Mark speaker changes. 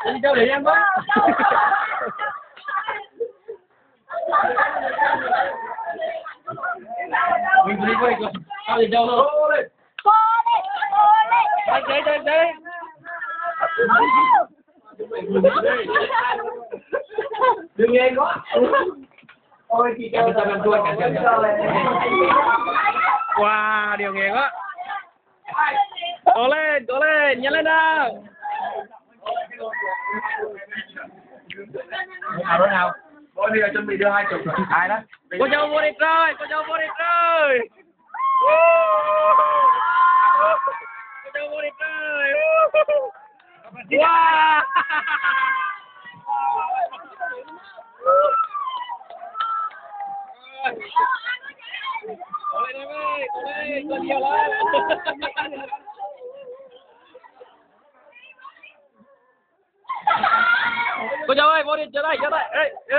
Speaker 1: Đi đâu để em quá. Mình đi quay con. Tao đi đâu đâu. Đây. Đừng nghe quá. Ôi chị cho tao làm đuôi cả chân. Wow, điều nghề quá. Cố lên, nhanh lên nào. Nào. Bây giờ chuẩn bị đưa 20 rồi. Ai đó? Cô cháu vô địch rồi. Cô cháu vô địch rồi. Wow. Cố lên em ơi, có nhiều lắm. Cô cháu ơi, vô địch, cho đây. Ê,